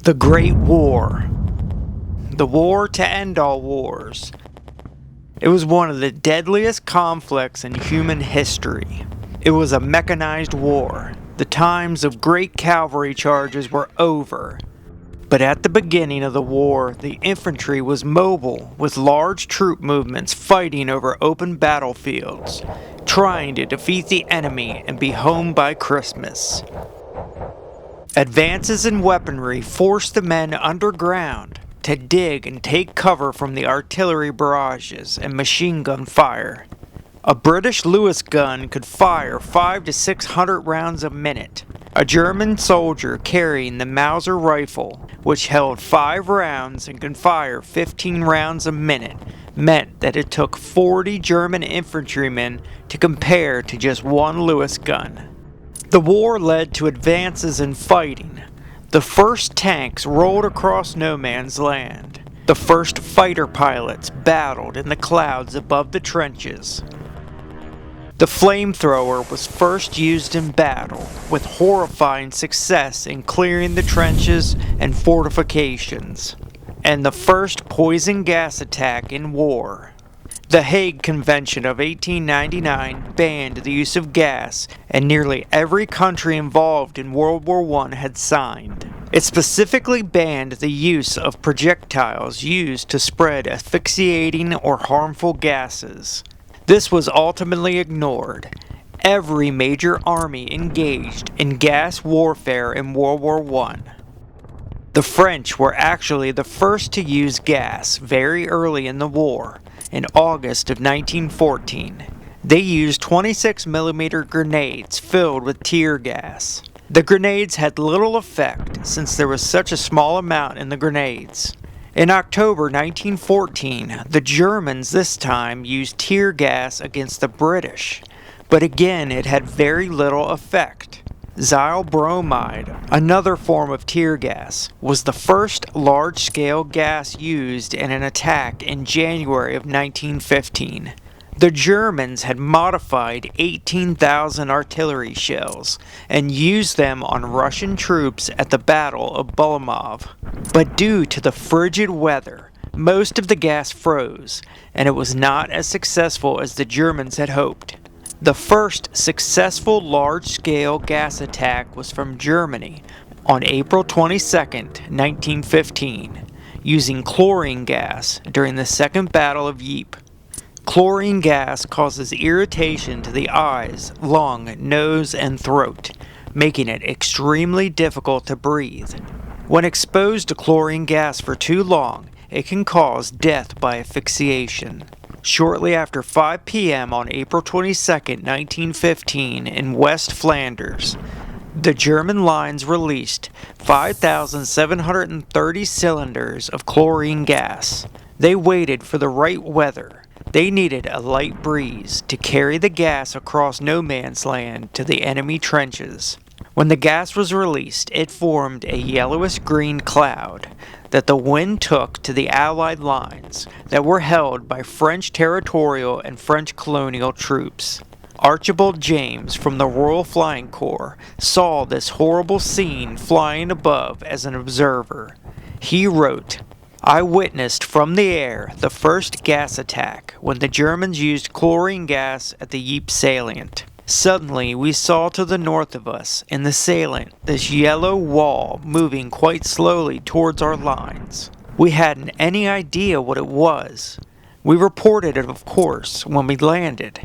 The Great War. The war to end all wars. It was one of the deadliest conflicts in human history. It was a mechanized war. The times of great cavalry charges were over. But at the beginning of the war, the infantry was mobile, with large troop movements fighting over open battlefields, trying to defeat the enemy and be home by Christmas. Advances in weaponry forced the men underground to dig and take cover from the artillery barrages and machine gun fire. A British Lewis gun could fire 500 to 600 rounds a minute. A German soldier carrying the Mauser rifle, which held 5 rounds and could fire 15 rounds a minute, meant that it took 40 German infantrymen to compare to just one Lewis gun. The war led to advances in fighting. The first tanks rolled across no man's land. The first fighter pilots battled in the clouds above the trenches. The flamethrower was first used in battle, with horrifying success in clearing the trenches and fortifications. And the first poison gas attack in war. The Hague Convention of 1899 banned the use of gas, and nearly every country involved in World War I had signed. It specifically banned the use of projectiles used to spread asphyxiating or harmful gases. This was ultimately ignored. Every major army engaged in gas warfare in World War I. The French were actually the first to use gas very early in the war. In August of 1914, they used 26mm grenades filled with tear gas. The grenades had little effect since there was such a small amount in the grenades. In October 1914, the Germans this time used tear gas against the British, but again it had very little effect. Xyl bromide, another form of tear gas, was the first large-scale gas used in an attack in January of 1915. The Germans had modified 18,000 artillery shells and used them on Russian troops at the Battle of Bulimov. But due to the frigid weather, most of the gas froze, and it was not as successful as the Germans had hoped. The first successful large-scale gas attack was from Germany on April 22, 1915, using chlorine gas during the Second Battle of Ypres. Chlorine gas causes irritation to the eyes, lung, nose, and throat, making it extremely difficult to breathe. When exposed to chlorine gas for too long, it can cause death by asphyxiation. Shortly after 5 p.m. on April 22, 1915, in West Flanders, the German lines released 5,730 cylinders of chlorine gas. They waited for the right weather. They needed a light breeze to carry the gas across no man's land to the enemy trenches. When the gas was released, it formed a yellowish-green cloud that the wind took to the Allied lines that were held by French territorial and French colonial troops. Archibald James from the Royal Flying Corps saw this horrible scene flying above as an observer. He wrote, "I witnessed from the air the first gas attack when the Germans used chlorine gas at the Ypres salient. Suddenly we saw to the north of us, in the salient, this yellow wall moving quite slowly towards our lines. We hadn't any idea what it was. We reported it, of course, when we landed,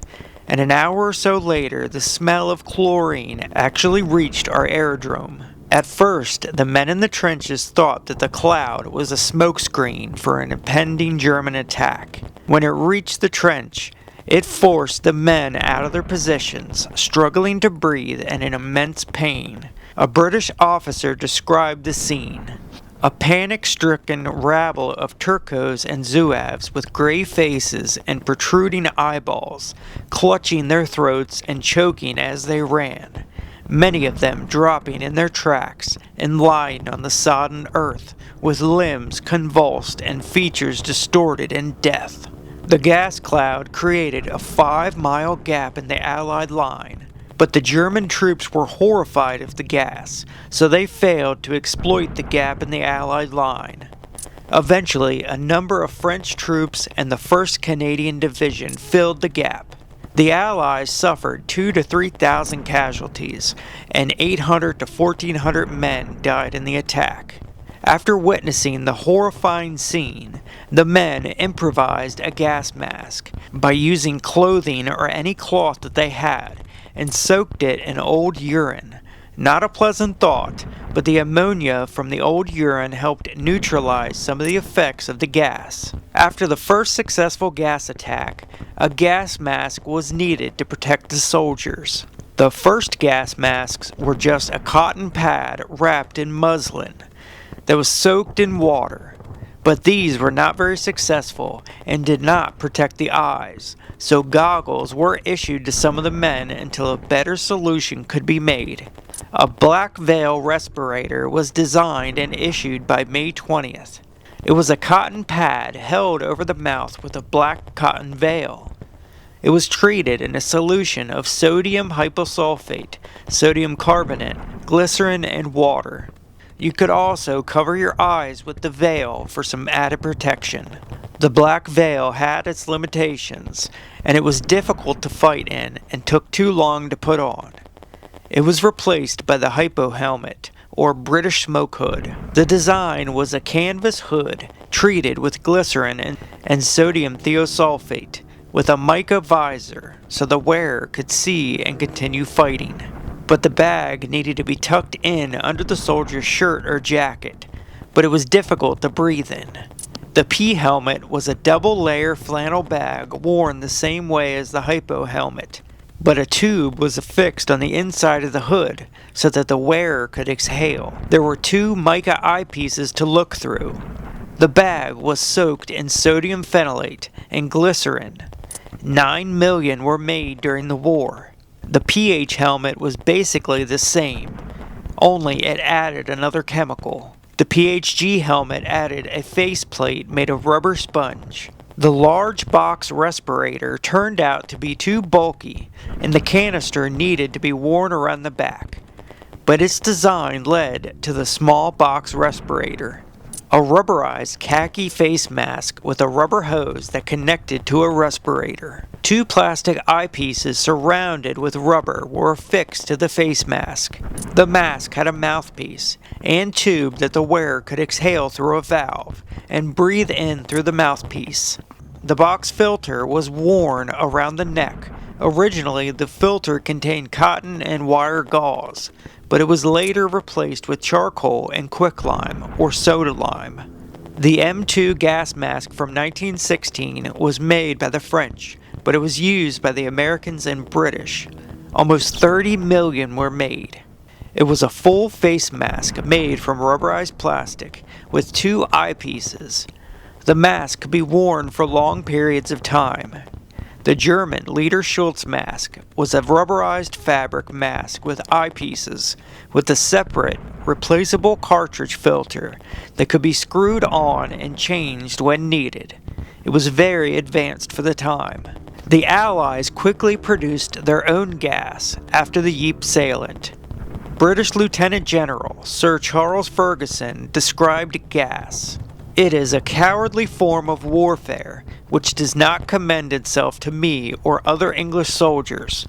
and an hour or so later the smell of chlorine actually reached our aerodrome. At first, the men in the trenches thought that the cloud was a smokescreen for an impending German attack. When it reached the trench, it forced the men out of their positions, struggling to breathe and in immense pain. A British officer described the scene. A panic-stricken rabble of Turcos and Zouaves with gray faces and protruding eyeballs, clutching their throats and choking as they ran. Many of them dropping in their tracks and lying on the sodden earth, with limbs convulsed and features distorted in death. The gas cloud created a 5-mile gap in the Allied line. But the German troops were horrified of the gas, so they failed to exploit the gap in the Allied line. Eventually, a number of French troops and the 1st Canadian Division filled the gap. The Allies suffered 2,000 to 3,000 casualties, and 800 to 1,400 men died in the attack. After witnessing the horrifying scene, the men improvised a gas mask by using clothing or any cloth that they had and soaked it in old urine. Not a pleasant thought, but the ammonia from the old urine helped neutralize some of the effects of the gas. After the first successful gas attack, a gas mask was needed to protect the soldiers. The first gas masks were just a cotton pad wrapped in muslin that was soaked in water. But these were not very successful and did not protect the eyes, so goggles were issued to some of the men until a better solution could be made. A black veil respirator was designed and issued by May 20th. It was a cotton pad held over the mouth with a black cotton veil. It was treated in a solution of sodium hyposulfate, sodium carbonate, glycerin, and water. You could also cover your eyes with the veil for some added protection. The black veil had its limitations, and it was difficult to fight in and took too long to put on. It was replaced by the hypo helmet, or British smoke hood. The design was a canvas hood treated with glycerin and sodium thiosulfate, with a mica visor so the wearer could see and continue fighting. But the bag needed to be tucked in under the soldier's shirt or jacket, but it was difficult to breathe in. The P helmet was a double-layer flannel bag worn the same way as the hypo helmet, but a tube was affixed on the inside of the hood so that the wearer could exhale. There were 2 mica eyepieces to look through. The bag was soaked in sodium phenolate and glycerin. 9 million were made during the war. The pH helmet was basically the same, only it added another chemical. The PHG helmet added a faceplate made of rubber sponge. The large box respirator turned out to be too bulky, and the canister needed to be worn around the back, but its design led to the small box respirator. A rubberized khaki face mask with a rubber hose that connected to a respirator. 2 plastic eyepieces surrounded with rubber were affixed to the face mask. The mask had a mouthpiece and tube that the wearer could exhale through a valve and breathe in through the mouthpiece. The box filter was worn around the neck. Originally, the filter contained cotton and wire gauze, but it was later replaced with charcoal and quicklime or soda lime. The M2 gas mask from 1916 was made by the French, but it was used by the Americans and British. Almost 30 million were made. It was a full face mask made from rubberized plastic with 2 eyepieces. The mask could be worn for long periods of time. The German Leader Schultz mask was a rubberized fabric mask with eyepieces with a separate, replaceable cartridge filter that could be screwed on and changed when needed. It was very advanced for the time. The Allies quickly produced their own gas after the Ypres salient. British Lieutenant General Sir Charles Ferguson described gas. It is a cowardly form of warfare which does not commend itself to me or other English soldiers.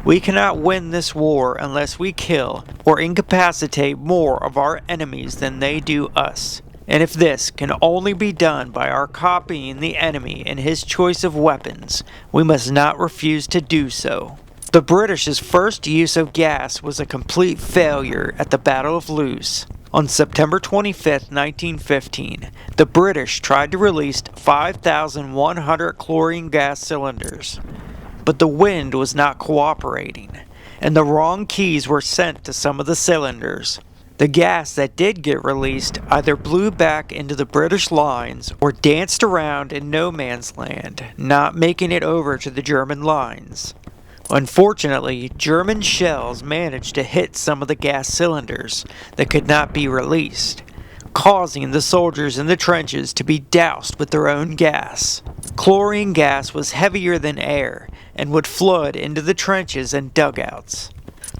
We cannot win this war unless we kill or incapacitate more of our enemies than they do us. And if this can only be done by our copying the enemy in his choice of weapons, we must not refuse to do so. The British's first use of gas was a complete failure at the Battle of Loos. On September 25, 1915, the British tried to release 5,100 chlorine gas cylinders, but the wind was not cooperating, and the wrong keys were sent to some of the cylinders. The gas that did get released either blew back into the British lines or danced around in no man's land, not making it over to the German lines. Unfortunately, German shells managed to hit some of the gas cylinders that could not be released, causing the soldiers in the trenches to be doused with their own gas. Chlorine gas was heavier than air and would flood into the trenches and dugouts.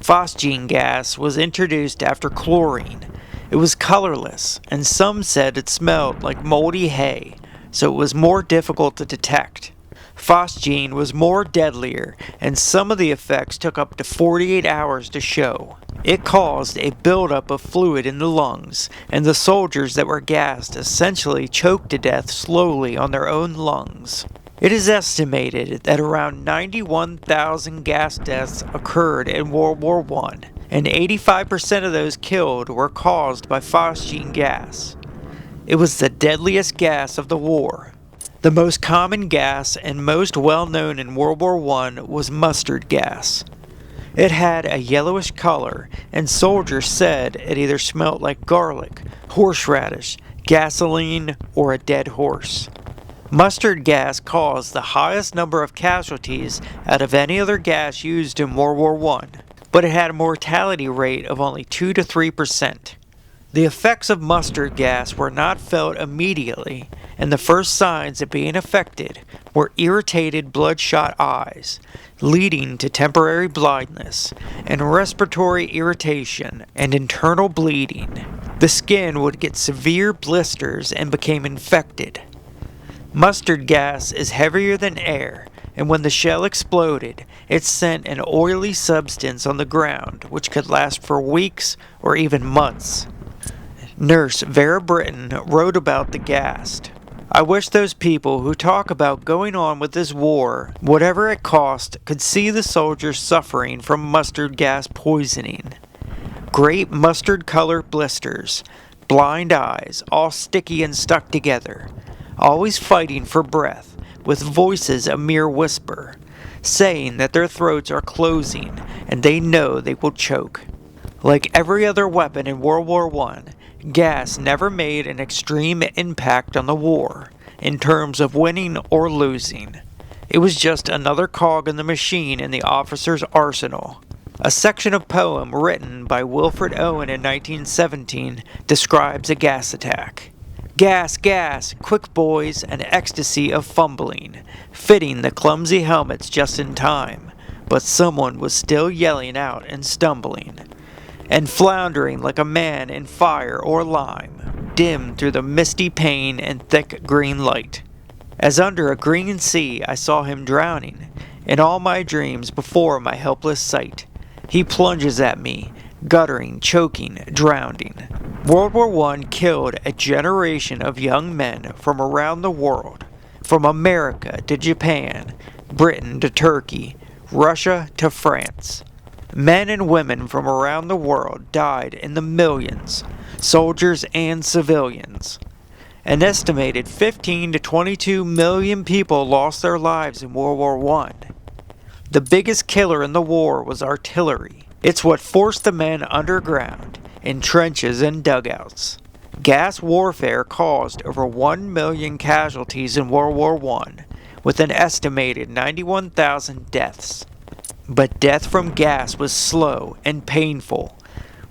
Phosgene gas was introduced after chlorine. It was colorless, and some said it smelled like moldy hay, so it was more difficult to detect. Phosgene was more deadlier, and some of the effects took up to 48 hours to show. It caused a buildup of fluid in the lungs, and the soldiers that were gassed essentially choked to death slowly on their own lungs. It is estimated that around 91,000 gas deaths occurred in World War I, and 85% of those killed were caused by phosgene gas. It was the deadliest gas of the war. The most common gas and most well known in World War I was mustard gas. It had a yellowish color, and soldiers said it either smelt like garlic, horseradish, gasoline, or a dead horse. Mustard gas caused the highest number of casualties out of any other gas used in World War I, but it had a mortality rate of only 2 to 3%. The effects of mustard gas were not felt immediately, and the first signs of being affected were irritated bloodshot eyes, leading to temporary blindness, and respiratory irritation and internal bleeding. The skin would get severe blisters and became infected. Mustard gas is heavier than air, and when the shell exploded, it sent an oily substance on the ground which could last for weeks or even months. Nurse Vera Brittain wrote about the gas. I wish those people who talk about going on with this war, whatever it cost, could see the soldiers suffering from mustard gas poisoning. Great mustard-colored blisters, blind eyes, all sticky and stuck together, always fighting for breath, with voices a mere whisper, saying that their throats are closing and they know they will choke. Like every other weapon in World War I, gas never made an extreme impact on the war, in terms of winning or losing. It was just another cog in the machine in the officer's arsenal. A section of poem written by Wilfred Owen in 1917 describes a gas attack. Gas, gas, quick boys, an ecstasy of fumbling, fitting the clumsy helmets just in time, but someone was still yelling out and stumbling, and floundering like a man in fire or lime, dim through the misty pane and thick green light. As under a green sea I saw him drowning, in all my dreams before my helpless sight. He plunges at me, guttering, choking, drowning. World War I killed a generation of young men from around the world, from America to Japan, Britain to Turkey, Russia to France. Men and women from around the world died in the millions, soldiers and civilians. An estimated 15 to 22 million people lost their lives in World War I. The biggest killer in the war was artillery. It's what forced the men underground, in trenches and dugouts. Gas warfare caused over 1 million casualties in World War I, with an estimated 91,000 deaths. But death from gas was slow and painful,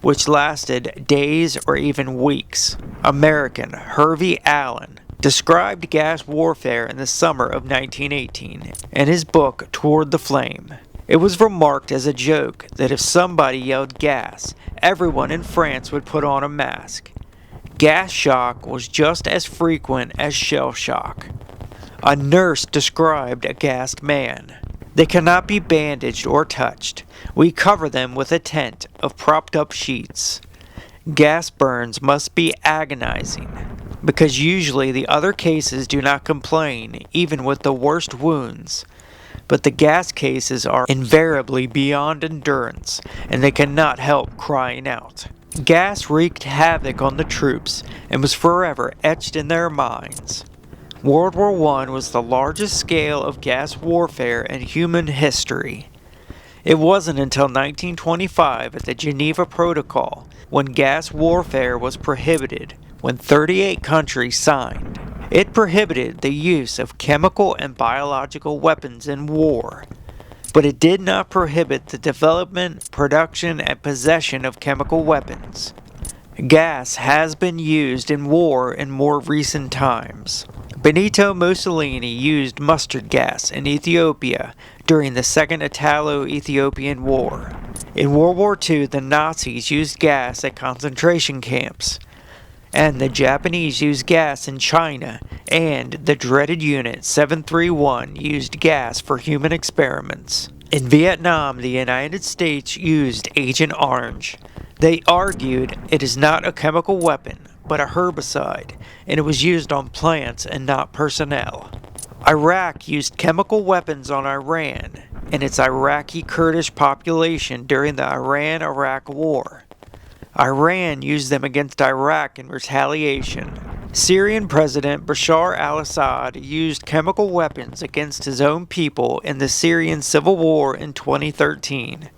which lasted days or even weeks. American Hervey Allen described gas warfare in the summer of 1918 in his book Toward the Flame. It was remarked as a joke that if somebody yelled gas, everyone in France would put on a mask. Gas shock was just as frequent as shell shock. A nurse described a gassed man. They cannot be bandaged or touched. We cover them with a tent of propped up sheets. Gas burns must be agonizing, because usually the other cases do not complain, even with the worst wounds. But the gas cases are invariably beyond endurance, and they cannot help crying out. Gas wreaked havoc on the troops, and was forever etched in their minds. World War I was the largest scale of gas warfare in human history. It wasn't until 1925 at the Geneva Protocol when gas warfare was prohibited, when 38 countries signed. It prohibited the use of chemical and biological weapons in war, but it did not prohibit the development, production, and possession of chemical weapons. Gas has been used in war in more recent times, Benito Mussolini used mustard gas in Ethiopia during the Second Italo-Ethiopian War. In World War II, the Nazis used gas at concentration camps, and the Japanese used gas in China, and the dreaded Unit 731 used gas for human experiments. In Vietnam, the United States used Agent Orange. They argued it is not a chemical weapon, but a herbicide, and it was used on plants and not personnel. Iraq used chemical weapons on Iran and its Iraqi Kurdish population during the Iran-Iraq War. Iran used them against Iraq in retaliation. Syrian President Bashar al-Assad used chemical weapons against his own people in the Syrian Civil War in 2013.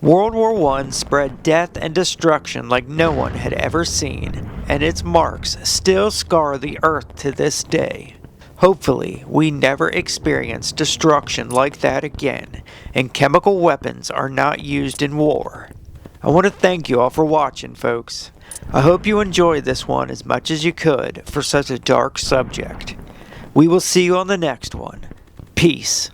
World War I spread death and destruction like no one had ever seen, and its marks still scar the earth to this day. Hopefully, we never experience destruction like that again, and chemical weapons are not used in war. I want to thank you all for watching, folks. I hope you enjoyed this one as much as you could for such a dark subject. We will see you on the next one. Peace.